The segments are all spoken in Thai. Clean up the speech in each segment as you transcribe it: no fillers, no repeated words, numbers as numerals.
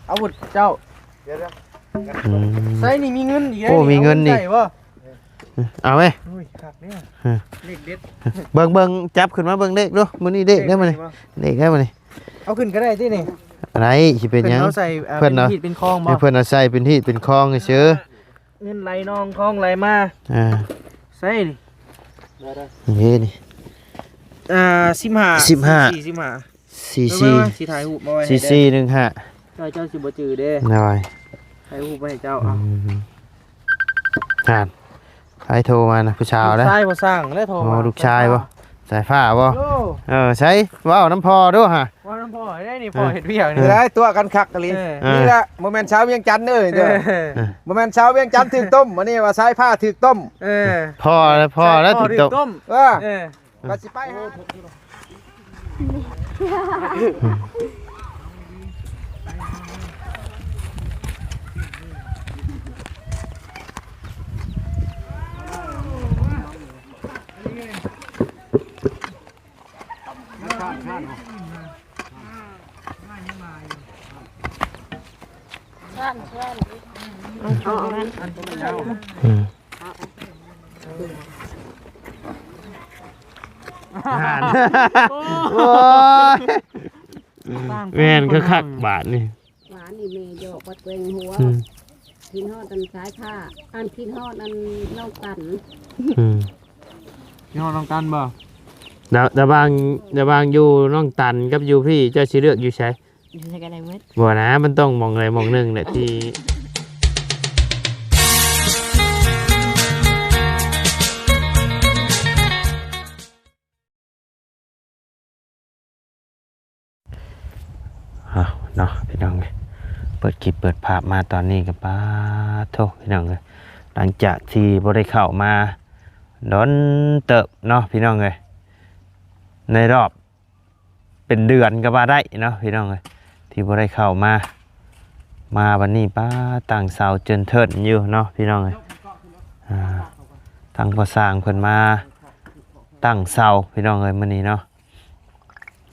อาวุธเจ้าใส่นี่มีเงินอีก โอ้มีเงินนี่เอาไหมเลขเด็ดเบิ่งจับขึ้นมาเบิ่งเลขดูมื้อนี้เลขได้มั้ยเลขได้มั้ยเอาขึ้นก็ได้ตินี่อะไรสิเป็นหยังเพิ่นเอาเป็นคลองบ่เพิ่นเอาใส่เป็นที่เป็นคลองเฉยเงินไหลนองคลองไหลมาใส่นี่นี่15 สิถ่ายรูปมาไว้4415เจ้าสิบ่จื้อเด้น้อยถ่ายรูปไว้ให้เจ้าใครโทรมานะผู้ชายแล้วชายบ่สร้างแล้วโทรมาลูกชายบ่สายฟ้าบ่ใช้ว้าวน้ำพอด้วยฮะว้าวน้ำพอได้นี่พอเห็ดเวี่ยงนี่ได้ตัวกันคักกะลินี่แหละโมเมนต์เช้าเวียงจันทร์เด้อเด้อโมเมนต์เช้าเวียงจันทร์ถึกต้มวันนี้ว่าสายผ้าถึกต้มพ่อแล้วถึกต้มก็สิไปฮะแม่นก็คักบาทนี่หวานนี่เมย์โยกวัดเวงหัวกินฮอดอันสายผ้าอันกินฮอดอันน้องตันกินฮอดน้องตันบ่ดาบางอยู่น้องตันกับอยู่พี่เจ้าสิเลือกอยู่ใช้กันได้หมดบ่นะมันต้องมองอะไรมองนึงแหละที่เนาะพี่น้องเลยเปิดคลิปเปิดภาพมาตอนนี้กับป้าโทพี่น้องเลยหลังจากที่บ่ได้เข้ามาล้นเติบเนาะพี่น้องเลยในรอบเป็นเดือนก็ว่าได้เนาะพี่น้องเลยที่บ่ได้เข้ามาวันนี้ป้าตั้งเสาเจินเทิดอยู่เนาะพี่น้องเลยตั้งพอสร้างเพิ่นมาตั้งเสาพี่น้องเลยมื้อนี้เนาะ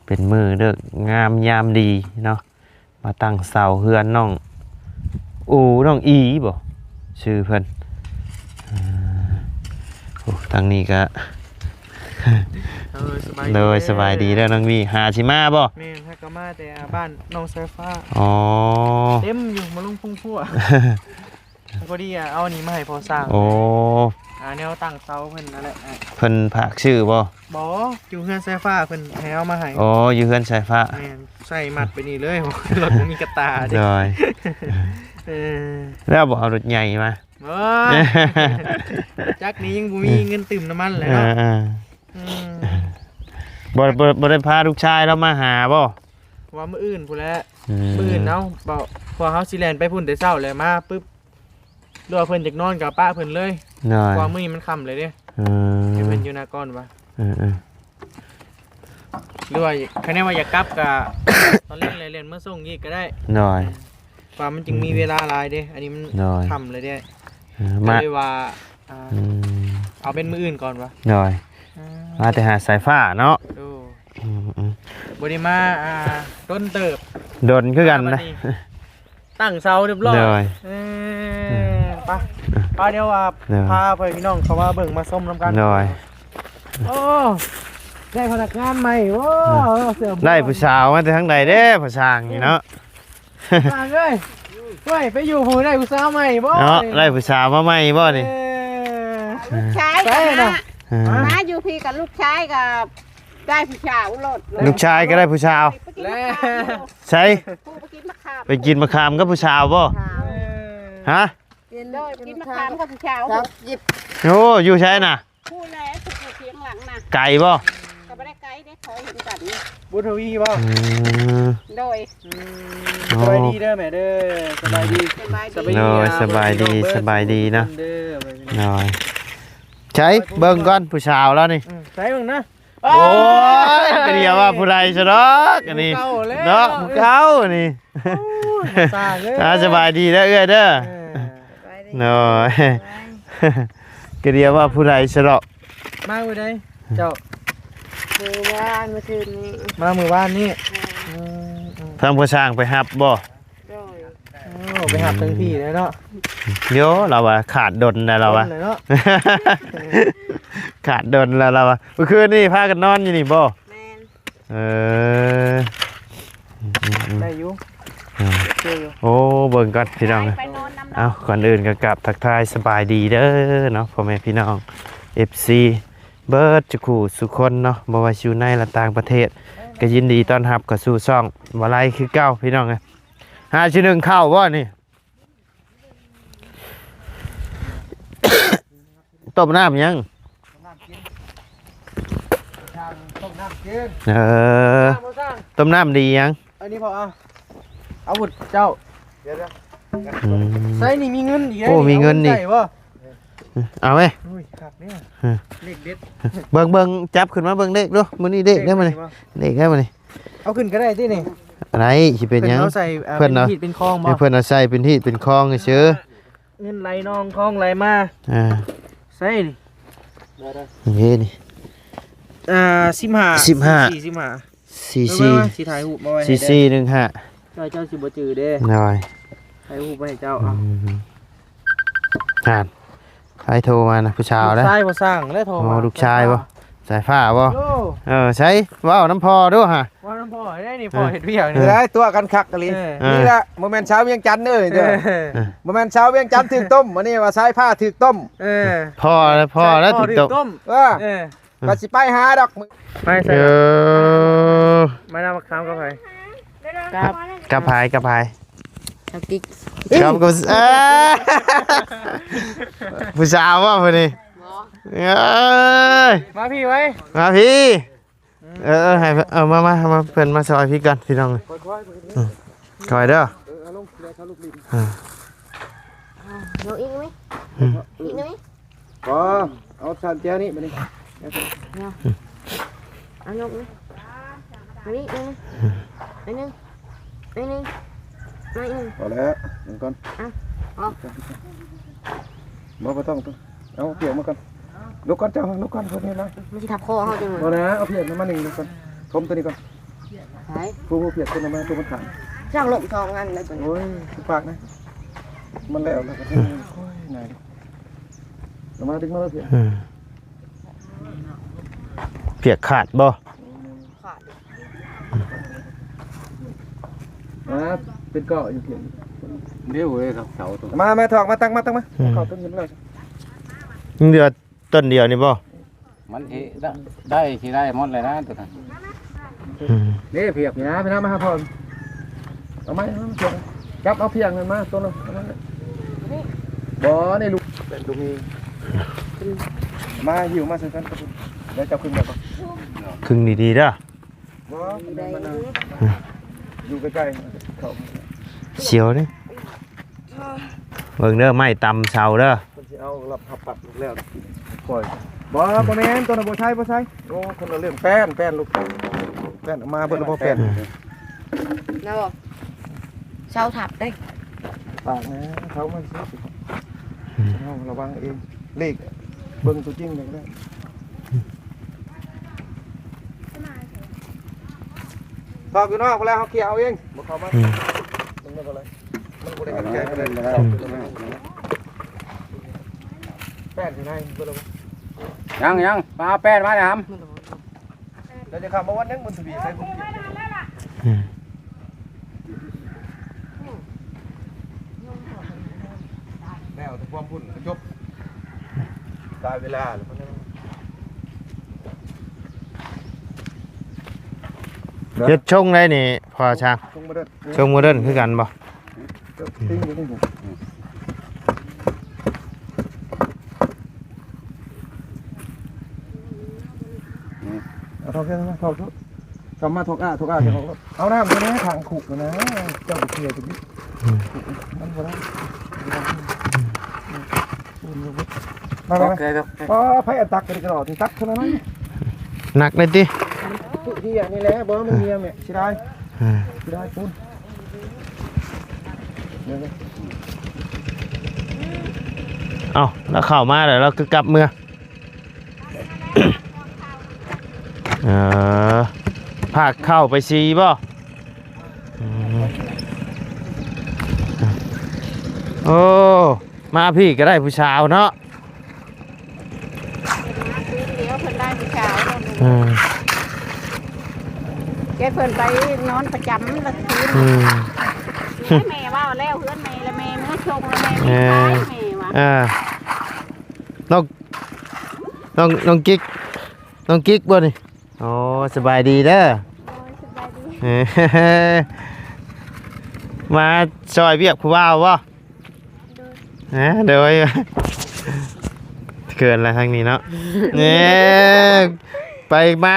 เป็นมือเลิกงามยามดีเนาะมาตั้งเสาเฮือนน้องน้องอีบ่ชื่อเพิ่นทางนี้ก็เลยสบายดีแล้วน้องวีหาชิมาบ่แม่ถ้าก็มาแต่บ้านน้องสายฟ้าเต็มอยู่มาลุงพุ่งพั่วพอดีเอาอันนี้มาให้พอสร้างแนวตั้งเสาเพิ่นนั่นแหละเพิ่นฝากชื่อบ่อยู่เฮือนสายฟ้าเพิ่นให้เอามาให้อยู่เฮือนสายฟ้าแม่ใส่มัดไปนี่เลยรถมันมีกระตาเด้แล้วบ่เอารถใหญ่มาจักนี้ยังบ่มีเงินตื่มน้ำมันเลยเนาะบ่ได้พาลูกชายเรามาหาบ่ว่ามื้ออื่นพุ่นแหละมื้ออื่นเนาะพอเฮาสิแล่นไปพุ่นแต่เช้าแล้วมาปึ๊บรอเพิ่นจักนอนกับป้าเพิ่นเลยว่ามื้อนี้มันค่ำเลยเด้ให้เพิ่นอยู่หน้าก่อนว่าหรือว่าคันแน่ว่าอยากกลับก็ตอนเล่นเมื่อส่งอีกก็ได้น้อยว่ามันจึงมีเวลาหลายเด้อันนี้มันค่ำเลยเด้มาเลยว่าเอาเป็นมื้ออื่นก่อนวะน้อยมาแต่หาสายฟ้าเนาะบ่ได้มาต้นเติบดนคือกันนะตั้งเสาเรียบร้อยไปเดี๋ยวว่าพาไปพี่น้องเขาว่าเบิ่งมาส้มน้ำกันโอ้ได้พนักงานใหม่โอ้ได้ผู้สาวมาแต่ทั้งใดเด้ผู้ช่างนี่เนาะมาเลยเฮ้ยไปอยู่ผู้ได้ผู้สาวใหม่บ่เนาะได้ผู้สาวมาใหม่บ่นี่ลูกชายกันมาอยู่พี่กับลูกชายกับได้ผู้สาวรถลูกชายก็ได้ผู้สาวใช่ไปกินมะขามกับผู้สาวบ่ฮะกินมะขามกับผู้สาวหยิบโอ้อยู่ใช่น่ะพูดแล้วถูกเทียงหลังนะไก่บ่ก็ไม่ได้ไก่ได้ขอเห็นกันบุทวีบ่โดยสบายดีเด้อแม่เด้อสบายดีสบายดีนะน้อยใช้เบิ่งก่อนผู้สาวแล้วนี่ใช้เบิ่งนะโอ้ยก็เดียวว่าผู้ใดซะดอกอันนี้เนาะผู้เก่านี่สบายดีเด้อเอ้ยเด้อน้อยก็เดียวว่าผู้ใดซะดอกมามื้อใดเจ้า มือวานเมื่อคืนนี้มามื้อวานนี้ ทางผู้สร้างไปหับบ่ โดย ไปหับทั้งพี่เลยเนาะ เดี๋ยวเราว่าขาดดนแล้วเราว่า เลยเนาะ ขาดดนแล้วเราว่าเมื่อคืนนี่พากันนอนอยู่นี่บ่ แม่น เออ ได้อยู่ โอ้เบิ่งก่อนพี่น้อง ไปนอนน้ำ เอาก่อนอื่นก็กลับทักทายสบายดีเด้อเนาะพ่อแม่พี่น้อง FC เบิร์ดจุกูสุคนเนาะบ่ว่าอยู่ในและต่างประเทศก็ยินดีต้อนรับเข้าสู่ช่องวาไลคือเก้าพี่น้องเอ้ย5-1เข้าบ่นี่ ต้มน้ำยัง ต้มน้ำกิน ต้มน้ำดียัง อันนี้พอเอาบุตรเจ้า เดี๋ยว อืม ใส่นี่มีเงินอีก โอ้มีเงินนี่ ใส่บ่ เอาไหม อุ้ยครับเนี่ยเลขเด็ด เบิ่งจับขึ้นมาเบิ่งเด็กดูมื้อนี้เด็กได้มานี่เด็กได้มานี่ เอาขึ้นก็ได้ที่นี่ อะไรสิเป็นหยัง เอาใส่ เพิ่นเนาะ ผิดเป็นคลองบ่ ให้เพิ่นเอาใส่เป็นที่เป็นคลองเฉย เงินไหลนองคลองไหลมา ใส่นี่ นี่นี่ 15 15 45 ซี ซี ซี ถ่ายรูปมาไว้ ซี ให้ ซี เด้ 15 เจ้าสิบ่จือเด้ หน่อย ถ่ายรูปไว้ให้เจ้า อ่านใครโทรมานะผู้ชายแล้ว ชายบ่สร้างแล้วโทร โอ้ มา ลูกชายบ่สายฟ้าบ่ โอ้ ใช้ว้าวน้ำพอด้วยฮะ ว่าน้ำพ่อได้นี่พ่อเฮ็ดเวียก นี่ นี่ ได้ตัวกันคักกันเลย นี่แหละโมเมนต์เช้าเวียงจันทร์เด้อเด้อโมเมนต์เช้าเวียงจันทร์ถึกต้มวันนี้ว่าใช้ผ้าถึกต้ม พ่อแล้วถึงตก ต้ม เออก็สิไปหาดอก ไปใส่ ไม่น่ามาค้ำกับใคร กระพาย กับกิ๊ก ครับก็ผู้สาวว่าพอดีเอ้ย มาพี่ไว้ มาพี่ให้มาเพื่อนมาซอยพี่กันพี่น้องคอยเด้อ เอาอีกไหมอีกไหม ก็เอาชานแก้วนี่มาดิ เอายกไหมอันนี้นึงอันนึงอันนึงอันนึง พอแล้วหนึ่งก่อนบ่ต้องเอาเปียกมาก่อนลุกก่อนเจ้าลุกก่อนคนนี้นะ ไม่ใช่ทับคอเขาจังเลย พอแล้วเอาเปียกมาหนึ่งลุกก่อนทมตัวนี้ก่อน ใช่ ผู้เปียกตัวนี้มาตัวมันขัง ช่างหลบทองอันเลยตัวนี้ โอ้ยปากนะมันแล้วแล้วก็โอ้ยนายเรามาถึงมาแล้วเปียก เปียกขาดบ่ ขาด เป็นเกาะอยู่เพียง เดี๋ยวเว้ยเสาตัว มาถอกมาตั้งมาเข้าต้นยิ้มเลย เดือต้นเดียวนี่บ่ มันที่ได้ที่ได้หมดเลยนะตัวนั้น นี่เพียกนะพี่น้ามาหาพ่อเอาไหมเพียกจับเอาเพียงเงินมาตัวนึงบ่นี่ลูกเป็นลูกมีมาหิวมาซื้อกันเดี๋ยวจับขึ้นแบบ ครึ่งดีๆเด้อ บ่อยู่ใกล้ๆเขา เสียวเด้เบิ่งเด้อไม้ตำเสาเด้อ คนที่เอาหลับหับปัดแล้วปล่อยบ่แม่นตัวน่ะบ่ใช่โอ้คนละเรื่องแป้นลูกแป้นมาเบิ่งบ่แป้น นะบอกเช้าถับได้ ปากนะเขามันสิเอาระวังเองเลขเบิ่งตัวจริงเลยก็ได้ตอกอยู่นอกแล้วเขาเกี่ยวเอาเองบ่เข้ามาตรงนั้นบ่เลยมันบ่ได้กันแก้กันเลยแป้นที่ไหนเบิ่งแล้ว ยังมาแป้นมาเลยครับ เดี๋ยวจะเข้ามาวันนึงบนทวีใส่ผมแล้วแต่ความพุ่นจบตายเวลาแล้วมัน เฮ็ดชงได้นี่พอช่าง ชงมาเด้อ ชงโมเดิร์นคือกันบ่ ติ้งอยู่นี่เอาทอกแค่นั้นทอกทุกกำมาทอกอ่ะจะเอาน้ำตัวนี้ทางขุกนะเจ้าบุกเขียตรงนี้มันบ่ได้มา โอเคครับ อ๋อไผ่ตักกันกระโดดที่ตักเท่านั้น หนักเลยติ ที่อย่างนี้แหละบ่มันเมียเนี่ยสิได้ปุ้น เอ้าแล้วเข้ามาแล้วเราคือกลับเมืองภาคเข้าไปซีบ่ โอ้มาพี่ก็ได้ผู้ชาวเนาะ เดี๋ยวเพิ่นได้ผู้ชาย อืม แกเพิ่นไปนอนประจำละคืน อืม แม่ว่าแล้วเฮือนแม่ละแม่มื้อชงละแม่ไม่ขายแม่ว่า น้องน้องกิ๊กบ่นี่โอ้สบายดีเด้อ โอ้ยสบายดี เอ้ยมาซอยเวียกผู้บ่าวบ่เดี๋ยวเกินอะไรทางนี้เนาะเนี่ยไปมา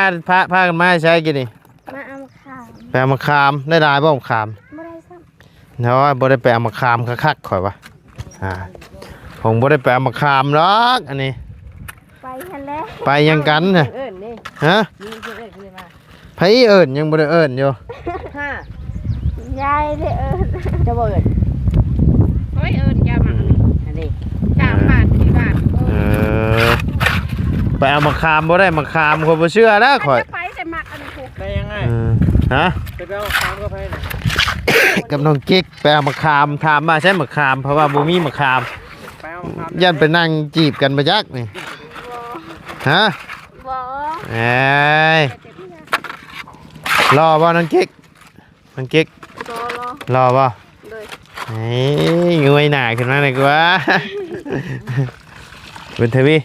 พากันมาใช้กินนี่ มาเอาข้าว ไปเอามาคามได้บ่มะขาม บ่ได้ซ้ เนาะบ่ได้ไปเอามาคามคักๆข่อยว่าผมบ่ได้ไปเอามาคามหรอกอันนี้ ำไปหันแล้ว ไปยังกันน่ะ เอิ้นนี่ ฮะ มีเพิ่นเอิ้นขึ้นมา ไผเอิ้นยังบ่ได้เอิ้นอยู่ ยายได้เอิ้นจะบ่เอิ้นเฮ้ยเอิ้นยามาอันนี้3 บาท4 บาท เออไปเอามาคามบ่ได้มาคามข่อยบ่เชื่อนะข่อย ไปแต่มักอันนี้ถูก ได้ยังไง ฮะ ไปเอาคามก็ไปน่ะ กับน้องกิ๊กไปเอามาคามถามมาใช่มาคามเพราะว่าบ่มีมาคาม ไปเอาคาม ยันไปนั่งจีบกันบ่จักนี่ฮะ บ่ เอ้ยรอบ่น้องกิ๊กน้องกิ๊ก รอ รอบ่ เลย เฮ้ยงวยหน้าขึ้นมาหน่อยกว่าบุญทวี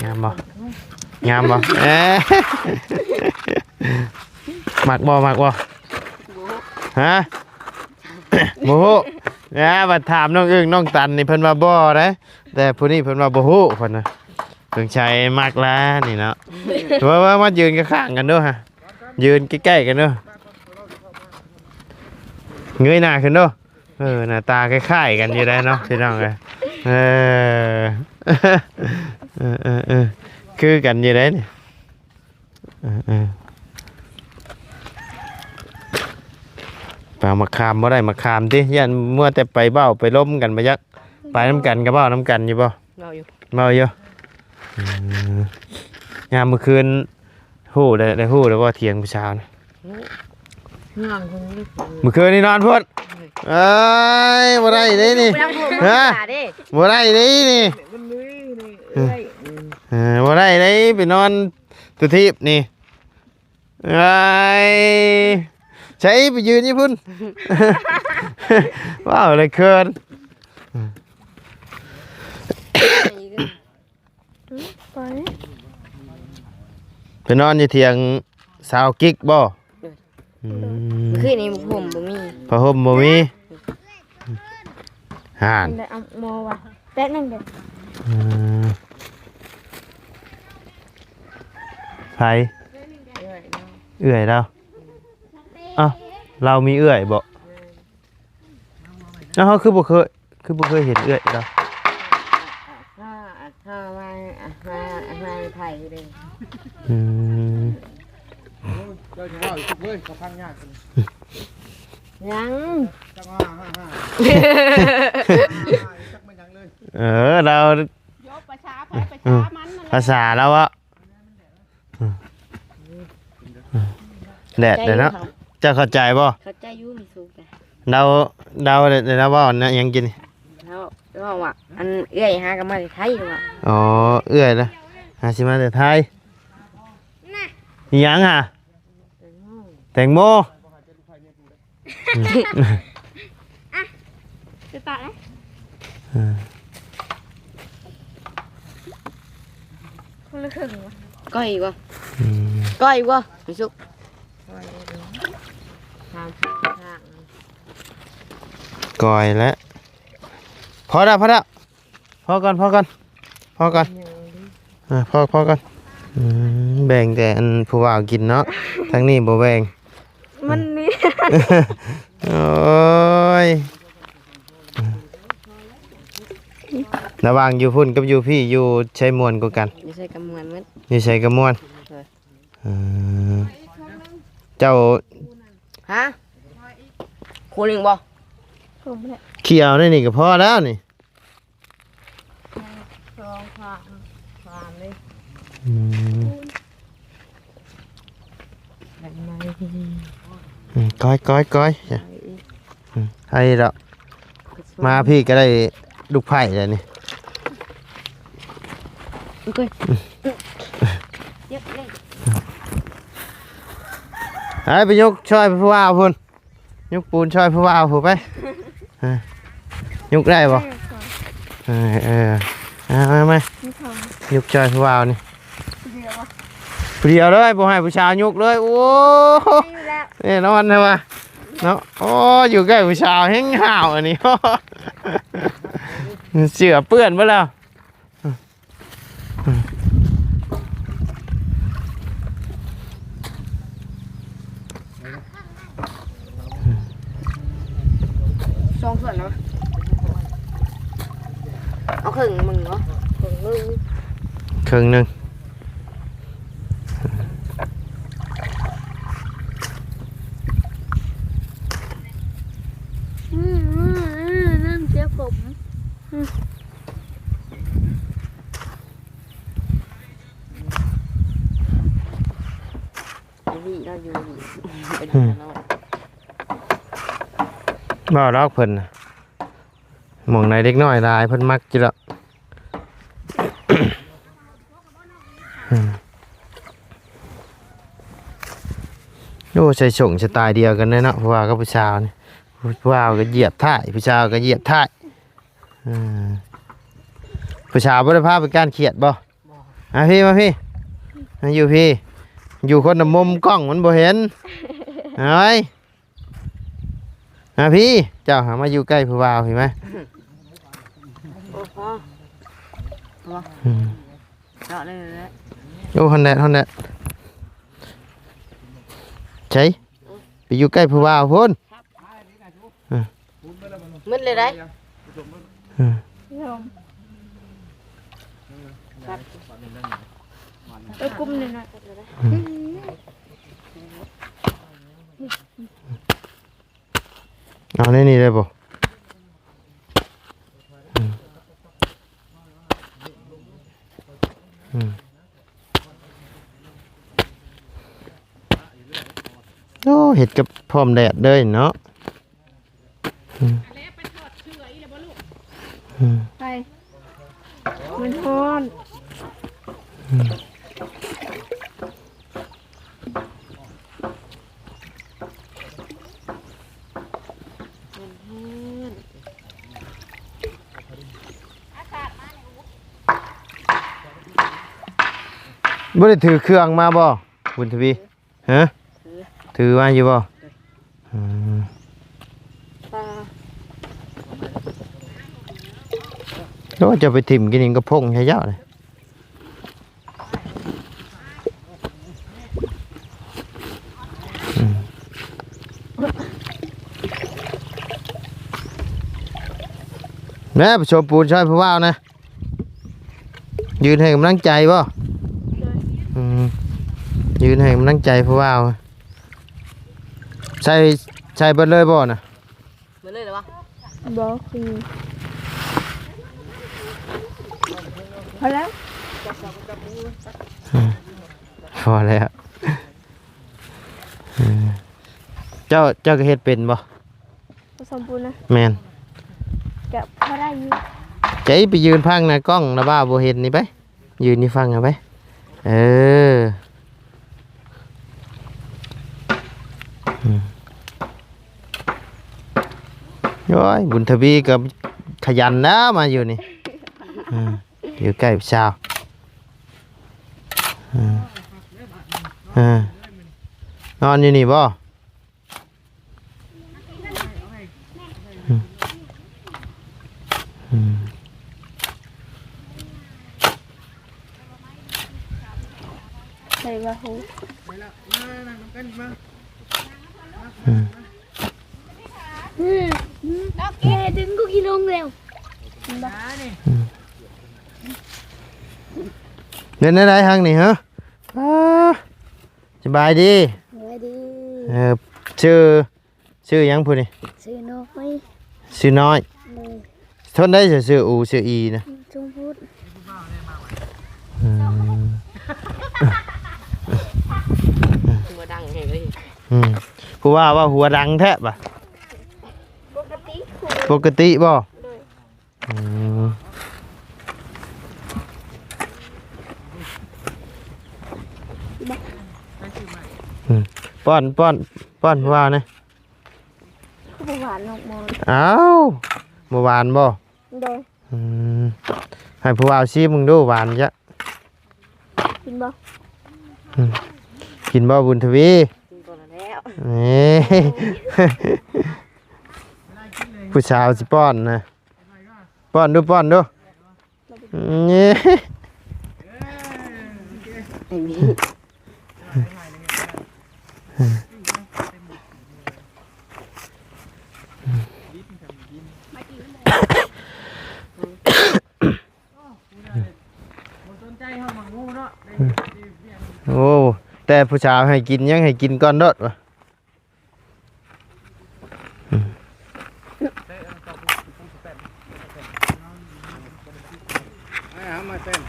งามบ่งามบ่เอ้ยมักบ่ฮะบ่ฮู้บัดถามน้องอึ้งน้องตันนี่เพิ่นว่าบ่เด้แต่ผู้นี้เพิ่นว่าบ่ฮู้เพิ่นน่ะเพิ่งใช้มักแล้วนี่เนาะว่ามายืนข้างๆกันเด้อฮะยืนใกล้ๆกันเด้อเงยหน้าขึ้นเด้อหน้าตาคล้ายๆกันอยู่ได้เนาะพี่น้องเอ้ยคือกันอยู่ได้นี่ไปเอามาคามบ่ได้มาคามติยันมัวแต่ไปเบ้าไปล้มกันบ่ยักไปน้ำกันกับเบ้าน้ำกันอยู่บ่ เมาอยู่ เมาอยู่ยามมื้อคืนฮู้ได้ฮู้แล้วว่าเที่ยงผู้เช้านะ งามคนนี้ มื้อคืนนี่นอนพุ่นเอ้ยบ่ได้เด้นี่ฮะบ่ได้เด้นี่ มันมือนี่ บ่ได้เด้ไปนอนตุทิพย์นี่เอ้ยใช้ไปยืนนี่พุ่นว้าวเลยเคินไปนอนอยู่เถียงสาวกิ๊กบ่คือนี่ผมบ่มี ผ้าห่มบ่มีห่าน ได้เอาหมอว่ะแป๊บนึงเด้อ ไผเอื้อยเราอ้าวเรามีเอื้อยบ่อ้าวคือบ่เคยเห็นเอื้อยเรา ถ้ามาไผเลย เจ้าจะว่าอีกเว้ยเขาพังยาก ยัง จังว่าจักไม่ยังเลย เรา ยกประชาไผประชามัน ภาษาเราอะแดดเดี๋ยวนะจะเข้าใจบ่ เข้าใจอยู่มีสุขนะ เราเดี๋ยวนะว่าเนี่ยยังกิน แล้วว่าอันเอื้อยหากันมาไทยว่ะ อ๋อเอื้อยละหาสิมาแต่ไทยยังฮะแตงโม จะตายคนละครึ่งวะก้อยบ่ก้อยบ่มีสุขก่อยแล้วพอแล้วพอก่อนพอก่อนพอก่อนแบ่งแต่อันผู้บ่าวกินเนาะทั้งนี้บ่แบ่ง มันนี่ โอ้ยระหว่างอยู่พุ่นกับอยู่พี่อยู่ใช้มวนกว่ากัน อยู่ใส่กำมวนมัน อยู่ใช้กับมวนเจ้า ฮะคูหนึ่งบ่ เขียวนี่ก็พอแล้วนี่ สองสามเลย ก้อยจ้ะให้แล้ว กระช มาพี่ก็ได้ลูกไผ่เลยนี่ โอเคเยอะเลย ไปยกช่อยผู้ว่าพุ่นยกปูนช่อยผู้ว่าผู้ไปยกได้บ่มายกช่อยผู้ว่านี่เดียวเลยบ่ให้ผู้ชายยกเลยโอ้นี่นอนใช่ปะเนาะโอ้อยู่ใกล้ผู้ชายแห้งห่าวอันนี้เสือเปื้อนไปแล้วสองส่วนเนาะเอาครึ่งมึงเนาะครึ่งนึงนั่นเสียผมนี่เราอยู่เป็นเนาะบ่รอกเพิ่นหม่องในเด็กน้อยหลายเพิ่นมักจิละโอ้ใส่ส่งสไตล์เดียวกันเลยเนาะผู้ว่ากับผู้ชายนี่ผู้ว่าก็เหยียบท้ายผู้ชายก็เหยียบท้ายผู้ชายบ่ได้พาไปการเขียดบ่พี่มาพี่อยู่พี่อยู่คนละมุมกล้องมันบ่เห็นเฮ้ยพี่เจ้าหามาอยู่ใกล้ผู้ว่าเห็นไหมโอ้โหเจาะเลยเลยโอ้ฮอนแดดใช่ไปอยู่ใกล้ผู้ว่าพุ่นมึนเลยได้ไปกุ้มเลยนะเอานี่เลยป่ะโอ้เห็ดกับพร้อมแดดเลยเนาะไปมันร้อนบ่ได้ถือเครื่องมาบ่บุญทวีฮะถือมาอยู่บ่แล้วจะไปถิ่มกินเองก็พงใช่เจ้าเลยแม่ไปชมปูนช่วยผู้ว่านะยืนให้กำลังใจบ่ยืนให้กำลังใจผู้ว่าใส่เบิดเลยบ่น่ะเบิดเลยเหรอวะบ่คือพอแล้วพอแล้วเจ้าก็เฮ็ดเป็นบ่ผสมปูนนะแม่นจะพอได้อยู่ใจไปยืนพังหน้ากล้องนะบ้าบ่เห็นนี่ไปยืนนี่ฟังเอาไปโอ้ยบุญทวีกับขยันนะมาอยู่นี่อยู่ใกล้ชาวนอนอยู่นี่บ่ใส่ว่าหู โอเคดึงกูกินลงเร็วเดินได้ทางนี่ฮะสบายดีชื่อยังพูดนี่ชื่อน้อยชื่อน้อยทนได้ชื่ออูชื่ออีนะจงพูดหัวดังเห็นเลยผู้ว่าหัวดังแทบป่ะปกติคุย ปกติบ่ โดย อืมป้อนผู้ว่านี่ คือหวานออกมา อ้าวเมื่อวานบ่ โดย อืมให้ผู้ว่าชิมมึงดูหวานจ้ะ กินบ่ กินบ่บุญทวี กินก่อนแล้ว นี่ ผู้สาวสิป้อนนะป้อนดูนี่ ไอ้นี่ สนใจเฮาหมักงูเนาะ โอ้แต่ผู้สาวให้กินยังให้กินก่อนเด้อวะ มาเต้น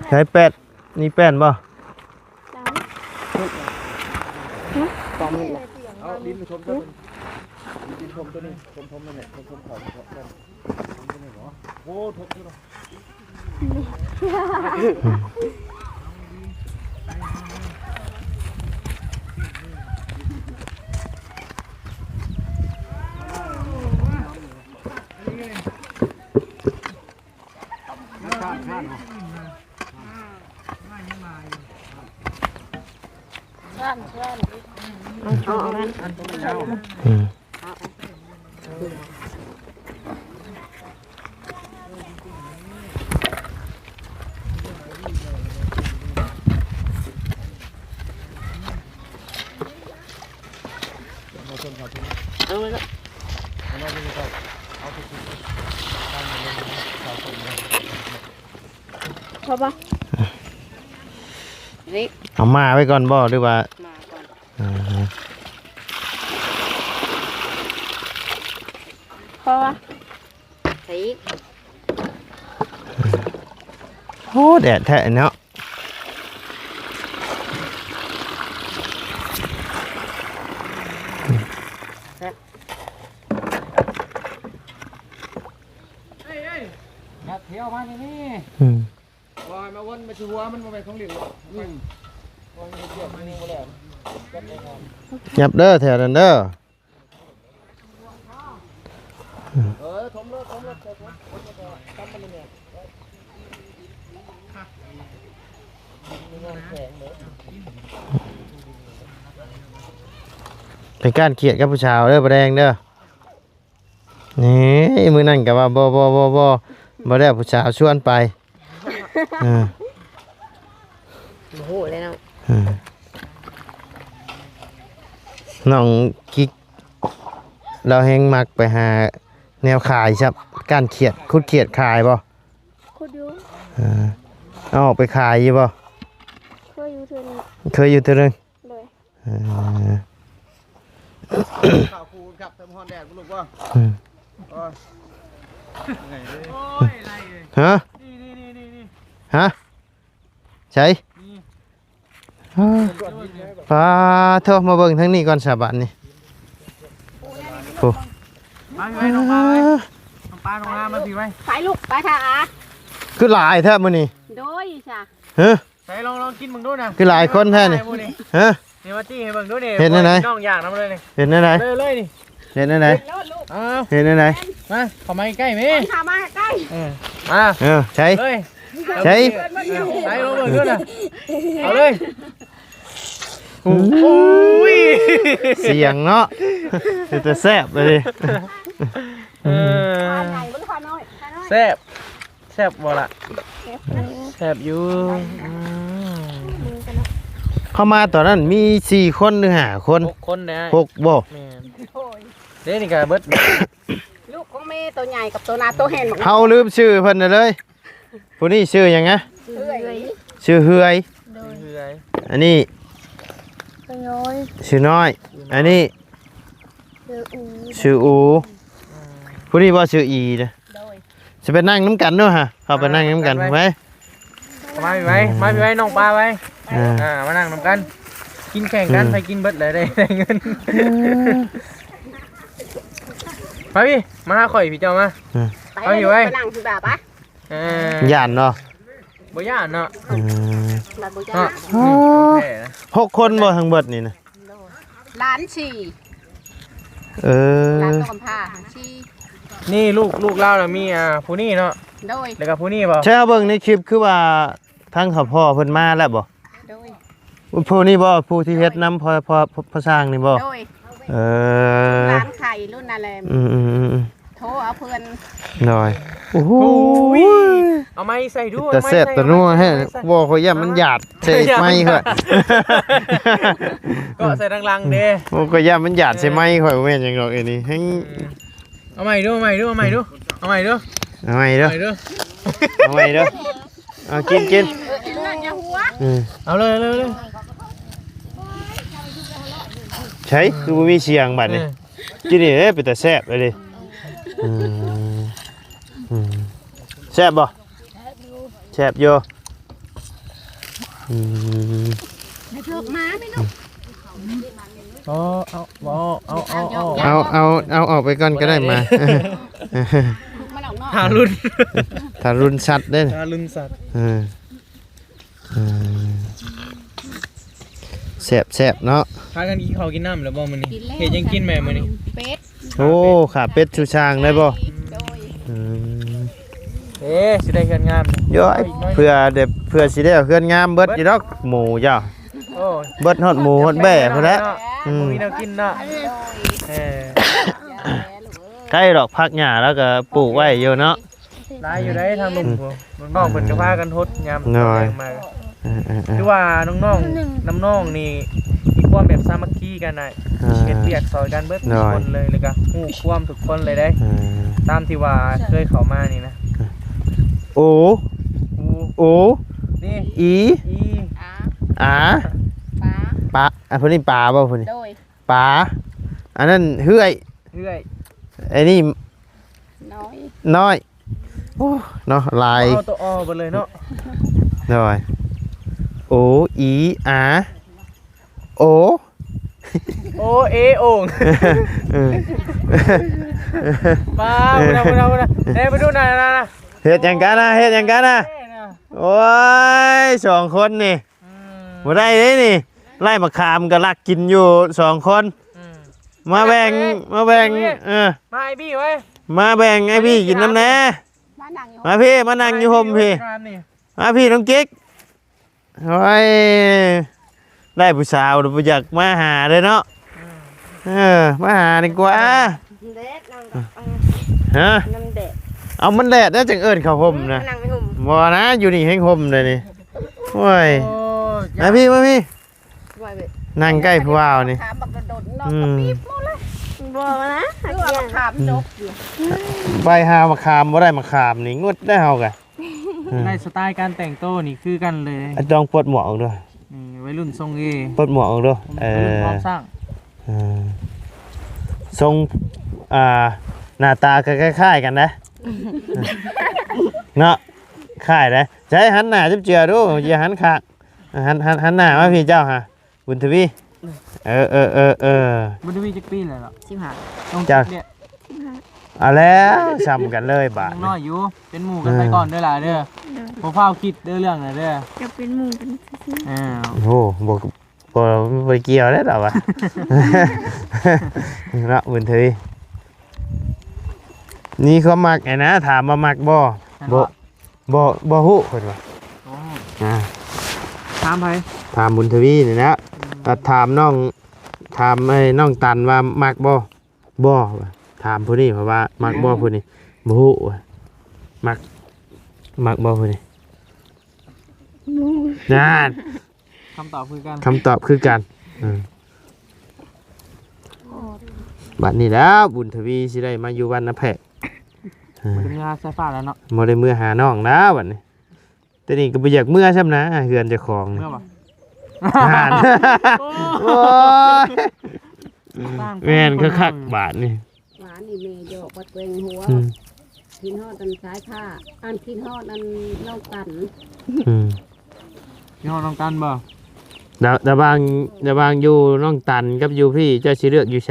ใช้แป้นนี่แป้นบ่ ดาว ปอมนี่แหละ เอาดินมาชมตัวนี้ดินชมตัวนี้ชมนั่นแหละชมเขาโอ้ทบตัวนี้เอางั้น อืม เอาไว้แล้วพอปะ นี่ เอามาไว้ก่อนบ่หรือว่า มาก่อน อ่า พอปะ ใส่อีก โอ้แดดแท้เนาะ นัดเที่ยวมานี่ อืม วายมาวนมาชัวมันมาเป็นของเหลววายเกี่ยวมานี่หมดแล้ว ยับเด้อแถวนั้นเด้อ ทมรถทมตั้มมันเนี่ย เป็นการเกลียดกับผู้ชายเด้อบ่แดงเด้อนี่มื้อนั้นก็ว่าบ่ได้ผู้ชายชวนไปอ่า โอ้โหเลยเนาะ น้องกิ๊กเราแฮงมักไปหาแนวขายครับการเขียดคุดเขียดขายบ่ คุดอยู่ เอาออกไปขายอยู่บ่ เคยอยู่เทือน เคยอยู่เทื่อนึง เลย ข่าวคูครับเติมฮอนแดดลูกว่า อืม โอ้ยไรเลย ฮะ นี่ ฮะใช่ปลาเถอะมาเบิ่งทั้งนี้ก่อนสาบานนี่โอ้ มาพี่ไว้น้องปลาไว้น้องปลาน้องงามมาพี่ไว้ ไปลูกไปค่ะอา คือหลายแท้มื้อนี้ โดยจ้ะ ฮะ ใส่ลองกินมึงดูนะ คือหลายคนแท้นี่ฮะ นี่มาจี้ให้มึงดูนี่ เห็นไหน น้องอย่างน้ำเลยนี่ เห็นได้ไหน เลยนี่ เห็นได้ไหน อ้าว เห็นได้ไหน มาเข้ามาใกล้ไหม ข้ามาใกล้ มา ใช่ เลย ใช่ ใส่ลงมึงดูนะเอาเลยโอ้ย เสียงเนาะจะแซ่บเลยดิ ข้าใหญ่บนข้าน้อยข้าน้อย แซ่บแซ่บบ่ละแซ่บอยู่อืม เข้ามาตอนนั้นมี4คนหรือ5คน 6 คนนะ 6บ่ แม่น โอ้ย เด้นี่ก็เบิด ลูกของแม่ตัวใหญ่กับตัวนาตัวเห็นหมด เฮาลืมชื่อเพิ่นน่ะเลยผู้นี้ชื่อหยังไง เรื่อย ชื่อเฮือย โดย คือไง อันนี้ เป็นน้อย ชื่อน้อย อันนี้ เดืออู ชื่ออูผู้นี้บ่ชื่ออีเด้อ โดย สิไปนั่งน้ำกันเด้อฮะเข้าไปนั่งน้ำกันไหม มาพี่ไว้มาพี่ไว้น้องปลาไว้ อ่า มานั่งนำกัน กินแข่งกันไปกินเบิดเลยได้เงิน มาพี่มาหาข่อยพี่เจ้ามา ไป เอาอยู่ไว้ ไปนั่งคือแบบปะ ย่านเนาะ บ่ย่านเนาะ แบบบุญ เนาะ อ๋อ 6 คนบ่ทั้งเบิดนี่นะ ล้านสี่ เออ ล้านตัวกำพร้าสี่ นี่ลูกเล่าน่ะมีผู้นี้เนาะ โดย แล้วก็ผู้นี้บ่ ใช่เบิ่งในคลิปคือว่าทั้งเขาพ่อเพิ่นมาแล้วบ่ โดย ผู้นี้บ่ผู้ที่เฮ็ดนำพอสร้างนี่บ่ โดย เออ ร้านไข่รุ่นอะไร โทรเอาเพื่อน หน่อยโอ้โห เอาไม้ใส่ดู แต่แซ่บแต่นัวแฮะบ่ค่อยย่ามันหยาดใส่ไม้ค่อย ก็ใส่ดังๆเด้ บ่ค่อยย่ามันหยาดใส่ไม้ค่อยบ่แม่นหยังดอกไอ้นี่ให้ เอาใหม่ดูเอาใหม่ดูเอาใหม่ดูเอาใหม่ดู เอาไว้เด้อ เอาใหม่ดู เอาไว้เด้อเอากิน นั่นอย่าหัว เอาเลยเลยเลย ใช่คือบ่มีเสียงบัดนี้กินนี่เอ้ยเป็นแต่แซ่บเลยดิแซ่บบ่แซ่บอยู่ ไม่เถอะมาไม่ลูก เอาออกไปก่อนก็ได้มา มาหลอกนอก หารุ่น ถ้ารุ่นสัตว์เด้อ หารุ่นสัตว์ แซ่บเนาะ พากันกินข้าวกินน้ำแล้วบ่มื้อนี้เฮ็ดยังกินแม่มื้อนี้ เป็ด โอ้ขาเป็ดชูช้างได้บ่ โดย สิได้เงินงาม ย้อยเพื่อสิได้เอาเคลื่อนงามเบิดอยู่ดอกหมูเจ้า โอ้ เบิดฮอดหมูฮอดแบ่พุ่นแหล้ว บ่มีแนวกินเนาะใกล้ดอกพักหญ้าแล้วก็ปลูกไว้อยู่เนาะ หลายอยู่ได้ทางลุงน้องๆเพิ่นก็พากันทดยาม น้อย มาคือว่าน้องๆน้องๆนี่มีความแบบสามัคคีกันน่ะเฮ็ดเวียกซอยกันเบิดทุกคนเลยแล้วก็ฮู้ความทุกคนเลยได้ตามที่ว่าเคยเข้ามานี่นะ โอโอ นี่ อี อี อา ป้า ปลาอันพวกนี้ปลาบ่พวกนี้ โดย ปลาอันนั้นเฮือย เรื่อย ไอ้นี่ น้อย น้อยโอ้เนาะลาย เอาตัวอไปเลยเนาะ หน่อยโออีอาโอ โอเอโอ่งมาบ่ได้เด้ไปดูหน่อยนะ เฮ็ดหยังกันนะเฮ็ดหยังกันนะโอ้ย2 คนนี่บ่ได้เด้นี่ไล่มะขามก็ลักกินอยู่2 คนมาแบ่งมาไอ้บี้ไว้มาแบ่งไอ้พี่กินน้ำแน่ มานั่งอยู่ มาพี่มานั่งอยู่ห่มพี่มาพี่น้องกิ๊กโอ้ยได้ผู้สาวบ่อยากมาหาเลยเนาะมาหาดีกว่า เด็ดนั่ง ฮะ น้ำเด็ด เอามันแดดได้จังเอิ้นเข้าห่มนะ นั่งไม่หุ่ม บ่นะอยู่นี่แห้งห่มเลยนี่โอ้ยมาพี่ไหวไป นั่งใกล้ผู้ว่าวนี่ ขาบักโดดนอนกับปี๊บหมดเลย บอกนะ เพื่อมาขามจกอยู่ ใบหามะขามบ่ได้มะขามนี่งดได้เฮากะ ในสไตล์การแต่งตัวนี่คือกันเลย อันต้องปลดหมวกออกด้วย วัยรุ่นทรงเอ ปลดหมวกออกด้วย วัยรุ่นพร้อมสร้าง ทรงหน้าตาก็คล้ายๆกันนะเนาะคล้ายนะใช้หันหน้าเจือๆดูอย่าหันข้างหันหน้ามาพี่เจ้าฮะบุญทวีมันจะมีจักปีเลยหรอ 15 ต้องจักเนี่ย เอาแล้วซ้ำกันเลยบาท น้อยอยู่เป็นหมู่กันไปก่อนเด้อล่ะเด้อบ่ฟ้าวคิดเด้อเรื่องน่ะเด้อ จะเป็นหมูเป็นซื่อ โอ้โหบ่เกี่ยวแล้วดอกว่ะเนาะบุญทวีนี่เขามักไอ้นะถามมามักบ่ฮู้เพิ่นว่าถามไผ ถามบุญทวีนี่นะถามน้องตันว่ามักบ่ถามผู้นี้เพราะว่ามักบ่ผู้นี้บ่ฮู้มักบ่ผู้นี้นั่น คำตอบคือกัน คำตอบคือกันบัดนี้แล้วบุญทวีสิได้มาอยู่บ้านน้าแพะ บ่ได้มีหาสายฟ้าแล้วเนาะ บ่ได้มื้อหาน้องนะบัดนี้แต่นี่ก็บ่อยากมื้อซ้ำนะเฮือนเจ้าของนี่ เมื่อบ่ อ่านโอ้ยแม่นคักๆบาทนี่ หวานนี่แม่โยกบัดเวงหัวกินฮอดอันสายผ้าอันกินฮอดอันน้องตัน พี่น้องน้องกันบ่ ดาบางอยู่น้องตันกับอยู่พี่เจ้าสิเลือกอยู่ไส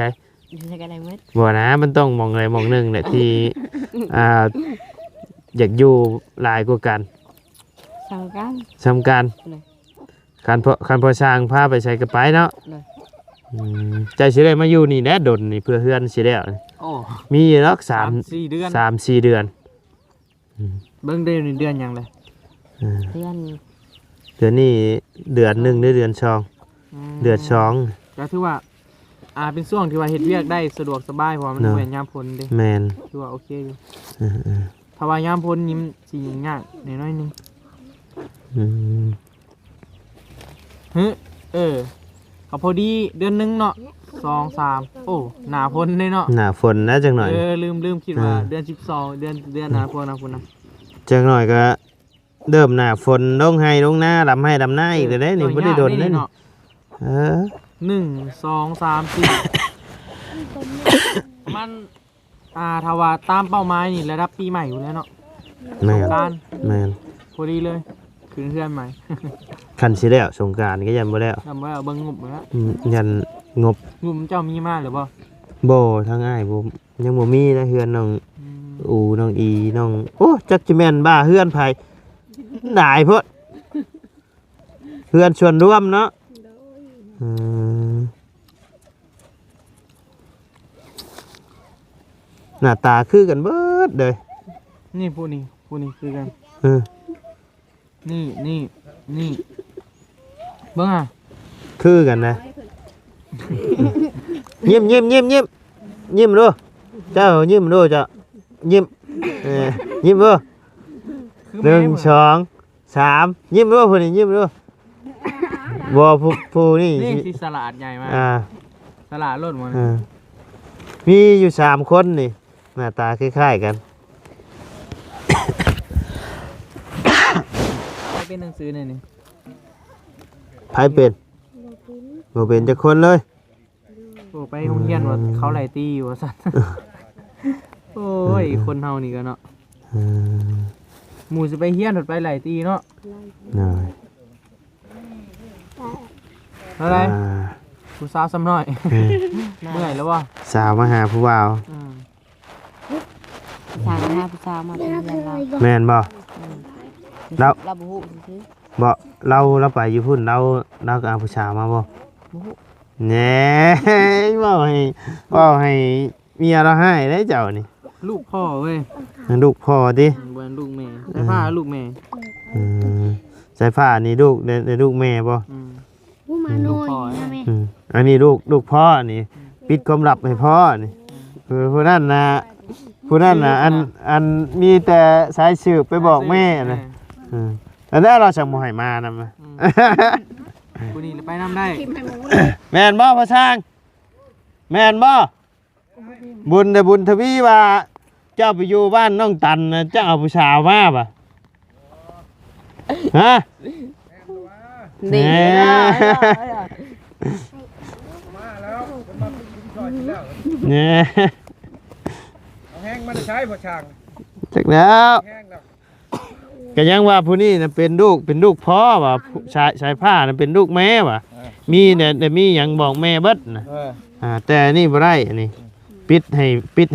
อยู่ในกันได้หมด บ่นะมันต้องมองอะไรมองหนึงแหละที่ อยากอยู่หลายกว่ากัน สำคัญ สำคัญ เลย คันพอช้างพาไปใช้กระไปเนาะ เลย ใจสิได้มาอยู่นี่แน่ดนนี่เพื่อเฮือนสิแล้ว โอ้ มีอยู่แล้ว 3-4 เดือน 3-4 เดือน เบิ่งเดือนนี่เดือนหยังเลย เดือน เดือนนี้เดือนหนึ่งหรือเดือนสองเดือนสอง ก็ถือว่าเป็นช่วงที่ว่าเฮ็ดเวียกได้สะดวกสบายเพราะว่ามัน เนอะ เป็นยามฝนเด้ แมน ถือว่าโอเคอยู่ เออ ถ้าว่ายามฝนนี่มันสิยากน้อยๆนึง ก็พอดีเดือนหนึงเนาะ2 3โอ้หน้าฝนเด้เนาะ หน้าฝนนะจังหน่อย ลืมคิดว่าเดือน12เดือนหน้าฝนนะพุ่นนะ จังหน่อยก็เริ่มหน้าฝนลงให้ลงหน้าดำให้ดำหน้าอีกแล้วเด้นี่บ่ได้โดนเด้นี่เออ 1 2 3 4มันถ้าว่าตามเป้าหมายนี่ระดับปีใหม่อยู่แล้วเนาะ แม่น การ แม่น พอดีเลยคืนเพื่อนใหม่ คันสิแล้วสงกรานต์ก็ยันบ่แล้ว ทำว่าเบิ่งงบแล้ว ยันงบ งบเจ้ามีมาหรือบ่ บ่ทางอ้ายบ่ยังบ่มีนะเฮือนน้อง อืม อูน้องอีน้องโอ้จักจิแม่นบ้าเฮือนไผหลายโพดเฮือนส่วนรวมเนาะหน้าตาคือกันเบิดเลย นี่ผู้นี้คือกัน เออ นี่เบิ่งอ่ะ คือกันนะยิ้มดูเจ้ายิ้มดูเจ้ายิ้มยิ้มดู คือ 1 2 3ยิ้มดูผู้นี้ยิ้มดูบ่ผู้นี่ นี่สิสลัดใหญ่มากสลัดรถมัน มีอยู่3คนนี่หน้าตาคล้ายๆกัน เป็นหนังสือนี่ ไผเป็นบ่เป็นจักคนเลย โอ้ไปโรงเรียนว่าเขาไล่ตีอยู่ว่าซั่นโอ้ยคนเฮานี่ก็เนาะหมู่สิไปเฮียนไปไล่ตีเนาะ น้อย อะไรผู้สาวซ้ำน้อยเมื่อยแล้วบ่ สาวมาหาผู้บ่าว สามห้าผู้สาวมาเป็นเดือนเรา แม่นบ่ เราบุหุซื้อ บ่เราไปอยู่พุ่นเราก็เอาผู้สาวมาบ่ บุหุ แหน่เว้าให้เมียเราให้ได้เจ้านี่ ลูกพ่อเว้ย ลูกพ่อติ บ่ลูกแม่แต่พาลูกแม่ สายฟ้านี่ลูกได้ลูกแม่บ่ ผู้มาโนยนะแม่ อันนี้ลูกพ่อนี่ปิดความลับให้พ่อนี่ผู้นั้นน่ะอันมีแต่สายสืบไปบอกแม่นะแล้วนั้นเราสั่งบ่ให้มานำ ผู้นี้ไปนำได้ ทิมให้หมู แม่นบ่พ่อช่างแม่นบ่บุญทวีว่าเจ้าไปอยู่บ้านน้องตันนะเจ้าเอาผู้สาวมาป่ะฮะ นี่ มาแล้วผมมากินซอยกินแล้ว เนี่ย เอาแห้งมันใช้บ่ช่าง จากแล้ว แห้งแล้ว ก็ยังว่าผู้นี้นะเป็นลูกพ่อว่ะชายผ้านะเป็นลูกแม่ว่ะมีแต่มีหยังบอกแม่เบิดนะแต่นี่บ่ได้อันนี้ปิด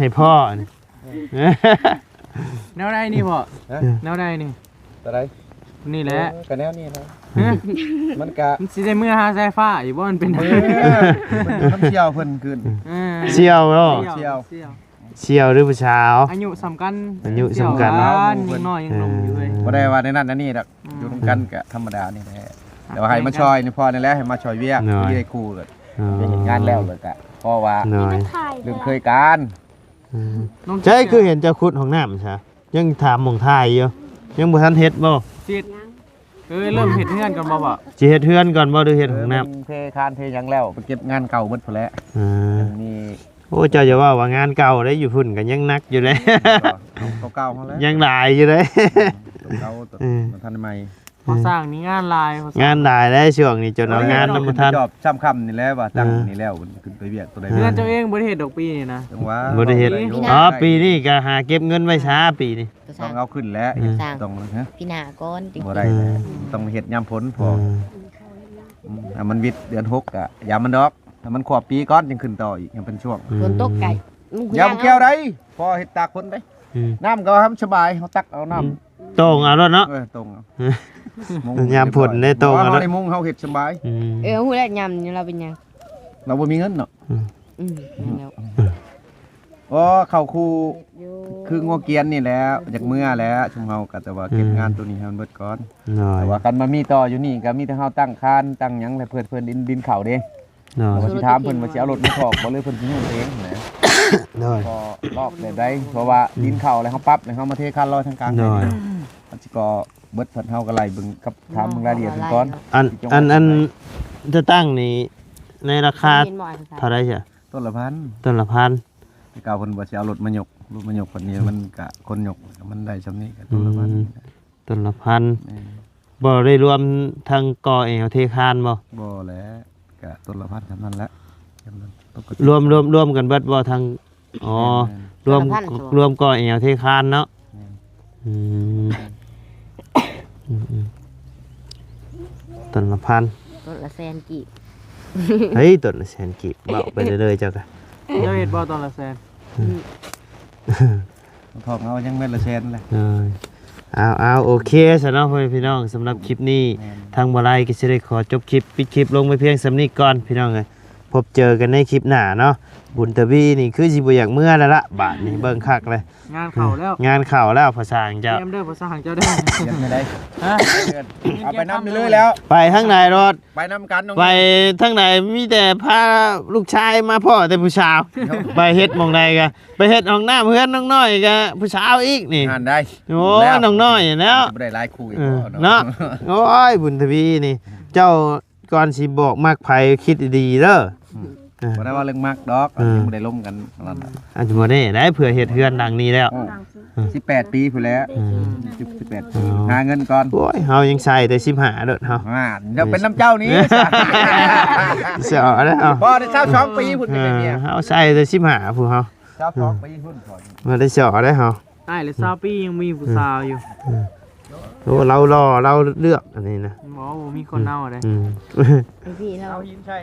ให้พ่อนี่ แนวใดนี่พ่อแนวใดนี่ ตัวใด นี่แหละ ก็แนวนี้นะมันกะ มันสิได้มือหาสายฟ้าอยู่บ่มันเป็น มันน้ำเชี่ยวเพิ่นขึ้น เชี่ยวเนาะ เสี่ยว เชี่ยวหรือผู้สาว อายุสำคัญ อายุสำคัญ เสี่ยวกันยังน้อยยังหนุ่มอยู่เว้ย บ่ได้ว่าในนั้นอันนี้ดอกอยู่ร่วมกันก็ธรรมดานี่แหละแต่ว่าให้มาช่วยนี่พอนี่แหละให้มาช่วยเวียกที่ได้คู่กันได้เห็นงานแล้วเลยก็เพราะว่า น้อย ถ่าย ลืมเคยการ ใช่คือเห็นเจ้าขุดของน้ำใช่ยังถามหม่องทายอยู่ยังบ่ทันเฮ็ดบ่ สิเริ่มเฮ็ดเฮือนกันบ่บ่ สิเฮ็ดเฮือนก่อนบ่หรือเฮ็ดของน้ำ เทคานเทหยังแล้วไปเก็บงานเก่าหมดพุ่นแล้วนี่ โอ้เจ้าจะว่างานเก่าได้อยู่พุ่นกันยังนักอยู่เลย เก่าๆเขาแล้ว ยังหลายอยู่เลย เก่าตัวทันใหม่ เขาสร้างนี่งานลายเขาสร้ งานหลายได้ช่วงนี้จนเอางานนำบ่ทัน จอบช้ำคำนี่แหละว่าตั้งนี่แล้วขึ้นไปเวียกตัวใด เฮือนเจ้าเองบ่ได้เฮ็ดดอกปีนี่นะ จังว่า บ่ได้เฮ็ดอ๋อปีนี้ก็หาเก็บเงินไว้ช้าปีนี้ ตัวส ต้ ร้า อง งเอาขึ้นแล้วต้องฮะ พี่นาก้อนจริง บ่ได้ต้องเฮ็ดยามฝนพอมันวิทย์เดือน6อ่ะยามมันดอก แต่มันขวบปีก้อนยังขึ้นต่ออีกยังเป็นช่วง ฝนตกไก่ ยำแก้วได้พอเห็ดตากคนได้ อืม น้ำก็ทำสบายเขาตักเอาน้ำ โต่งเอาแล้วเนาะ ตรงเอา ยามผลได้ตรง เอา เอาแล้ว ในมุ้งเขาเห็ดสบาย อืม หูแลยำเราเป็นยัง เราบ่มีเงินเนาะ แล้ว อ๋อเข้าคู่คืองัวเกียนนี่แหล้วจากเมื่อแล้วชุมเฮาก็แต่ว่าเก็บงานตัวนี้ให้มันเบิดก่อน หน่อย แต่ว่ากันมามีต่ออยู่นี่ก็มีแต่เฮาตั้งคานตั้งหยังให้เพิ่นดินเข่าเด้ หน่อย ว่าสิถามเพิ่นว่าสิเอารถมาถอกบ่เลยเพิ่นสิยุ่งเองนะ หน่อย ก็รอบแบบใดเพราะว่าดินเข่าแล้วเฮาปรับแล้วเฮามาเทคานลอยทางกลาง หน่อย มันสิก็เบิดเพิ่นเฮาก็ไล่เบิ่งกับถามเบิ่งรายละเอียดเพิ่นก่อน อันจะตั้งนี่ในราคาเท่าไรจ้ะ ต้นละพัน ต้นละพัน แต่เก่าเพิ่นว่าสิเอารถมายกคนนี้มันก็คนยกมันได้ซำนี้ก็ต้นละพัน ต้นละพัน แม่น บ่ได้รวมทางก่อเอวเทคานบ่ บ่แล้วก็ต้นละพันเท่านั้นแหละจำนวนปกติ รวมกันเบิดบ่ทางอ๋อ แม่น รวมก่อเอวเทคานเนาะ แม่น อืมต้นละพัน ต้นละแสนกี่ เฮ้ยต้นละแสนกีบเบาไปเรื่อยๆเจ้าค่ะ เจ้าเฮ็ดบ่ตอนละแสน ทองเอายังเม็ดละแสนเลย เอาโอเคสำหรับพี่น้องสำหรับคลิปนี้ แม่น ทางบ่ไลก็สิได้ขอจบคลิปปิดคลิปลงไปเพียงสำนี้ก่อนพี่น้องเอ้ยพบเจอกันในคลิปหน้าเนาะบุญตะวีนี่คือสิบ่อยากเมื่อแล้วละบาดนี้เบิ่งคักเลย งานเข้าแล้ว งานเข้าแล้วภาษาอังกฤษ เตรียมเด้อภาษาหางเจ้าเด้อ เยังไม่ได้ ฮะ เอาไปน้ำเรื่อยๆแล้ว ไปทางไหนรถ ไปน้ำกันน้อง ไปทางไหนมีแต่พาลูกชายมาพ่อแต่ผู้สาว ไปเฮ็ดหมองใดกะไปเฮ็ดห้องน้ำเพื่อนน้องน้อยกะผู้สาวอีกนี่ งานได้ โอ้ยน้องน้อยแล้ว ไม่ได้ไล่คุย เออเนาะโอ้ยบุญทวีนี่ เจ้าก่อนสิบอกมักไผคิดดีๆเด้อ บ่ได้ว่าเรื่องมากดอกอันนี้ไม่ได้ล้มกันนั่นน่ะ อันจะบ่ได้ได้เผื่อเฮ็ดเฮือนดังนี้แล้ว 18 ปีผู้แล้ว อืม 18ปีหาเงินก่อน โอ้ยเฮายังใส่แต่15เด้อเฮา เดี๋ยวเป็นน้ำเจ้านี้ เสียแล้วเฮา พอได้22ปีพุ่นเป็นไงเนี่ย เฮาใส่แต่15ผู้เฮา 22ปีพุ่นพอ บ่ได้เสียได้เฮา อ้ายเลย20ปียังมีผู้สาวอยู่ โอ้เรารอเราเลือกอันนี้นะ หมอบ่มีคนเอาเด้ อืม พี่เรา เอาหินใช่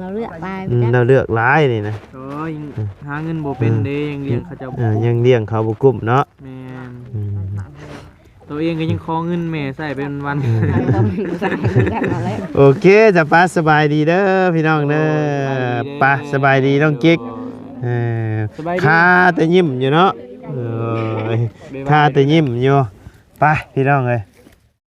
เราเลือกไป เราเลือกร้ายนี่นะ โอ้ยยังหาเงินบ่เป็นเด้ยังเลี้ยงเขาเจ้าบ่ ยังเลี้ยงเขาบ่กุ้มเนาะ แม่น อืม ตัวเองก็ยังขอเงินแม่ใส่เป็นวัน เราเป็นสายกันมาแล้ว โอเคจะป้าสบายดีเด้อพี่น้องเด้อป้าสบายดีน้องกิ๊กเออ สบายดี ค่าแต่ยิ้มอยู่เนาะเออค่าแต่ยิ้มอยู่ไปพี่น้องเอ้ย